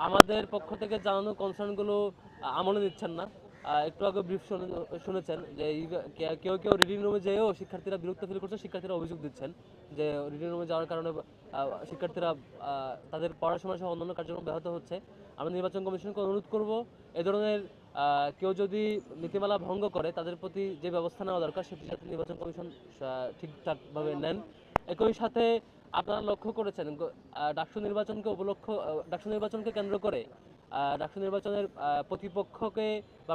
আমাদের পক্ষ থেকে জানানো কনসার্নগুলো আমলে নিচ্ছেন না। একটু আগে ব্রিফ শুনেছেন যে কেউ কেউ রিডিং রুমে যেয়েও শিক্ষার্থীরা বিরক্ত ফিল করছে, শিক্ষার্থীরা অভিযোগ দিচ্ছেন যে রিডিং রুমে যাওয়ার কারণে শিক্ষার্থীরা তাদের পড়াশোনা সহ অন্যান্য কার্যক্রম ব্যাহত হচ্ছে। আমরা নির্বাচন কমিশনকে অনুরোধ করব এ ধরনের কেউ যদি নীতিমালা ভঙ্গ করে তাদের প্রতি যে ব্যবস্থা নেওয়া দরকার সেটি যাতে নির্বাচন কমিশন ঠিকঠাকভাবে নেন। একই সাথে আপনারা লক্ষ্য করেছেন ডাকসু নির্বাচনকে ডাকসু নির্বাচনকে কেন্দ্র করে ডাকসু নির্বাচনের প্রতিপক্ষকে বা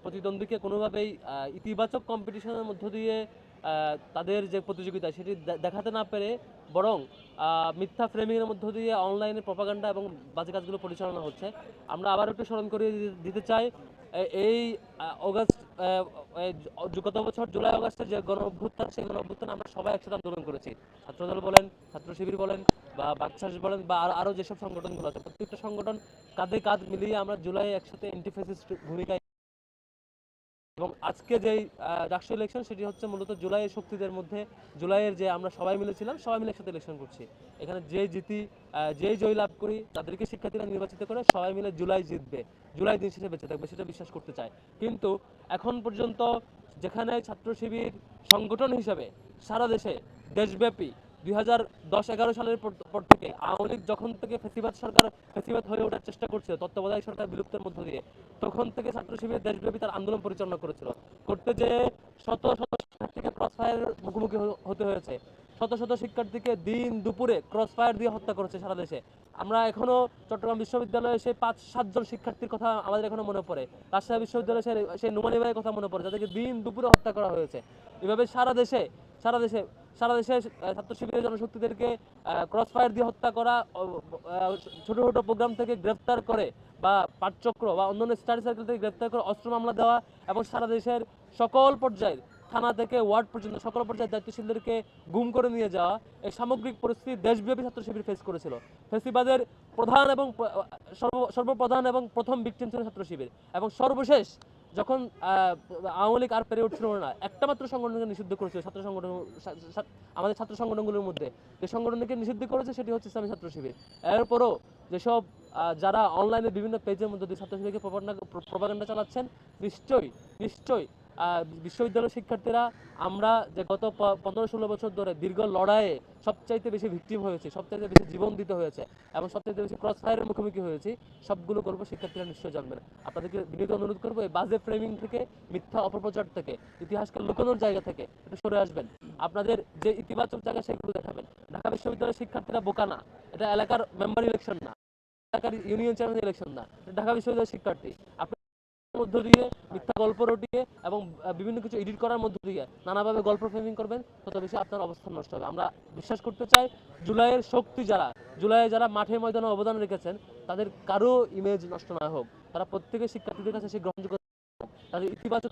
প্রতিদ্বন্দ্বীকে কোনোভাবেই ইতিবাচক কম্পিটিশনের মধ্য দিয়ে তাদের যে প্রতিযোগিতা সেটি দেখাতে না পেরে বরং মিথ্যা ফ্রেমিংয়ের মধ্য দিয়ে অনলাইনে প্রপাগান্ডা এবং বাজে কাজগুলো পরিচালনা হচ্ছে। আমরা আবার একটু স্মরণ করিয়ে দিতে চাই এই অগাস্ট গত বছর জুলাই আগস্টের যে গণ অভ্যুত্থান, সেই গণ অভ্যুত্থান আমরা সবাই একসাথে আন্দোলন করেছি। ছাত্রদল বলেন, ছাত্র শিবির বলেন বা বাকশাস বলেন বা আরো যেসব সংগঠনগুলো আছে, প্রত্যেকটা সংগঠন কাঁধে কাঁধ মিলিয়ে আমরা জুলাই একসাথে অ্যান্টিফ্যাসিস্ট ভূমিকায়। এবং আজকে যেই ডাকসু ইলেকশন সেটি হচ্ছে মূলত জুলাইয়ের শক্তিদের মধ্যে, জুলাইয়ের যে আমরা সবাই মিলেছিলাম, সবাই মিলে একসাথে ইলেকশন করছি। এখানে যেই জিতি যেই জয় লাভ করি তাদেরকে শিক্ষার্থীরা নির্বাচিত করে সবাই মিলে জুলাই জিতবে, জুলাই দিন শেষে বেঁচে থাকবে, সেটা বিশ্বাস করতে চায়। কিন্তু এখন পর্যন্ত যেখানে ছাত্র শিবির সংগঠন হিসেবে সারা দেশে দেশব্যাপী 2010-11 সালের পর থেকে আওয়ামী লীগ যখন থেকে ফেসিবাদ হয়ে ওঠার চেষ্টা করছিল তত্ত্বাবধায়ক সরকার বিলুপ্তের মধ্য দিয়ে, তখন থেকে ছাত্র শিবির দেশব্যাপী তার আন্দোলন পরিচালনা করেছিল। করতে যে শত শত শিক্ষার্থীকে ক্রসফায়ারের মুখোমুখি হতে হয়েছে, শত শত শিক্ষার্থীকে দিন দুপুরে ক্রসফায়ার দিয়ে হত্যা করেছে সারা দেশে। আমরা এখনো চট্টগ্রাম বিশ্ববিদ্যালয়ে সেই 5-7 জন শিক্ষার্থীর কথা আমাদের এখনো মনে পড়ে। রাজশাহী বিশ্ববিদ্যালয়ে সেই নুমানি ভাইয়ের কথা মনে পড়ে, যাদেরকে দিন দুপুরে হত্যা করা হয়েছে। এভাবে সারা দেশে সারা দেশে সারা দেশে ছাত্র শিবিরের জনশক্তিদেরকে ক্রসফায়ার দিয়ে হত্যা করা, ছোট ছোট প্রোগ্রাম থেকে গ্রেফতার করে বা পাঠচক্র বা অন্যান্য স্টাডি সার্কেল থেকে গ্রেফতার করে অস্ত্র মামলা দেওয়া এবং সারা দেশের সকল পর্যায়ের থানা থেকে ওয়ার্ড পর্যন্ত সকল পর্যায়ের দায়িত্বশীলদেরকে গুম করে নিয়ে যাওয়া, এই সামগ্রিক পরিস্থিতি দেশব্যাপী ছাত্র শিবির ফেস করেছিল। ফেসিবাদের প্রধান এবং সর্বপ্রধান এবং প্রথম ভিকটিম ছিল ছাত্র শিবির। এবং সর্বশেষ যখন আওয়ামী লীগ আর পেরে উঠছিল না, একটা মাত্র সংগঠনকে নিষিদ্ধ করেছিল আমাদের ছাত্র সংগঠনগুলোর মধ্যে যে সংগঠনকে নিষিদ্ধ করেছে সেটি হচ্ছে ইসলামী ছাত্র শিবির। এরপরও যেসব যারা অনলাইনে বিভিন্ন পেজের মধ্যে দিয়ে ছাত্র শিবিরকে প্রপাগান্ডা চালাচ্ছেন, নিশ্চয়ই নিশ্চয়ই বিশ্ববিদ্যালয়ের শিক্ষার্থীরা আমরা যে গত 15-16 বছর ধরে দীর্ঘ লড়াইয়ে সবচাইতে বেশি ভিকটিম হয়েছে, সবচাইতে বেশি জীবন দিতে হয়েছে এবং সবচাইতে বেশি ক্রস ফায়ারের মুখোমুখি হয়েছি, সবগুলো করবো শিক্ষার্থীরা নিশ্চয়ই জানবেন। আপনাদেরকে বিনীত অনুরোধ করবো এই বাজে ফ্রেমিং থেকে, মিথ্যা অপপ্রচার থেকে, ইতিহাসকে লুকানোর জায়গা থেকে একটু সরে আসবেন। আপনাদের যে ইতিবাচক জায়গা সেগুলো দেখাবেন। ঢাকা বিশ্ববিদ্যালয়ের শিক্ষার্থীরা বোকা না, এটা এলাকার মেম্বার ইলেকশন না, এলাকার ইউনিয়ন চেয়ারম্যান ইলেকশন না, ঢাকা বিশ্ববিদ্যালয়ের শিক্ষার্থী। মধ্য দিয়ে মিথ্যা গল্প রটিয়ে এবং বিভিন্ন কিছু এডিট করার মধ্য দিয়ে নানাভাবে গল্প ফ্রেমিং করবেন, তত বেশি আপনার অবস্থান নষ্ট হবে। আমরা বিশ্বাস করতে চাই জুলাইয়ের শক্তি জুলাইয়ে যারা মাঠে ময়দানে অবদান রেখেছেন তাদের কারো ইমেজ নষ্ট না হোক, তারা প্রত্যেকের শিক্ষার্থীদের কাছে সে গ্রহণযোগ্য, তাদের ইতিবাচক